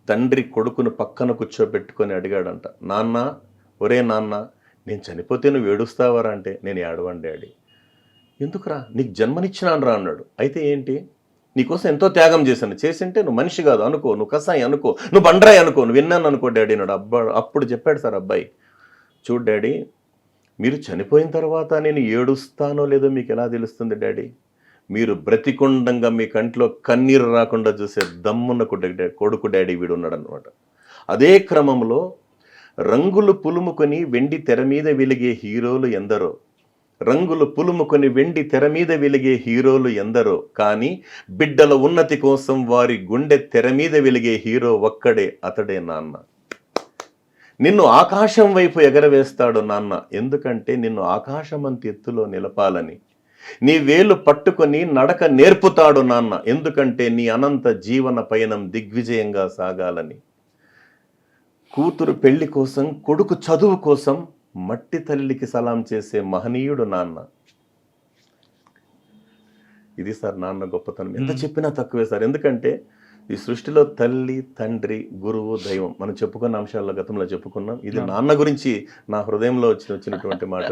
తండ్రి కొడుకును పక్కన కూర్చోబెట్టుకొని అడిగాడంట, నాన్న, ఒరే నాన్న, నేను చనిపోతే నువ్వు ఏడుస్తావరా అంటే, నేను ఏడవను డాడీ. ఎందుకురా, నీకు జన్మనిచ్చినాను రా అన్నాడు. అయితే ఏంటి, నీకోసం ఎంతో త్యాగం చేశాను, చేసింటే నువ్వు మనిషి కాదు అనుకో, నువ్వు కసాయి అనుకో, నువ్వు బండరాయి అనుకో, నువ్వు విన్నాను అనుకో డాడీ అన్నాడు. అప్పుడు చెప్పాడు సార్ అబ్బాయి, చూడు డాడీ, మీరు చనిపోయిన తర్వాత నేను ఏడుస్తానో లేదో మీకు ఎలా తెలుస్తుంది డాడీ? మీరు బ్రతికుండంగా మీ కంట్లో కన్నీరు రాకుండా చూసే దమ్మున్న కొడుకు డాడీ వీడు ఉన్నాడు అనమాట. అదే క్రమంలో రంగులు పులుముకొని వెండి తెర మీద వెలిగే హీరోలు ఎందరో, రంగులు పులుముకొని వెండి తెర మీద వెలిగే హీరోలు ఎందరో, కానీ బిడ్డల ఉన్నతి కోసం వారి గుండె తెర మీద వెలిగే హీరో ఒక్కడే, అతడే నాన్న. నిన్ను ఆకాశం వైపు ఎగరవేస్తాడు నాన్న, ఎందుకంటే నిన్ను ఆకాశమంత ఎత్తులో నిలపాలని. నీ వేలు పట్టుకొని నడక నేర్పుతాడు నాన్న, ఎందుకంటే నీ అనంత జీవన పయనం దిగ్విజయంగా సాగాలని. కూతురు పెళ్లి కోసం, కొడుకు చదువు కోసం మట్టి తల్లికి సలాం చేసే మహనీయుడు నాన్న. ఇది సార్ నాన్న గొప్పతనం. ఎంత చెప్పినా తక్కువే సార్. ఎందుకంటే ఈ సృష్టిలో తల్లి, తండ్రి, గురువు, దైవం మనం చెప్పుకున్న అంశాల్లో గతంలో చెప్పుకున్నాం. ఇది నాన్న గురించి నా హృదయంలో వచ్చినటువంటి మాట.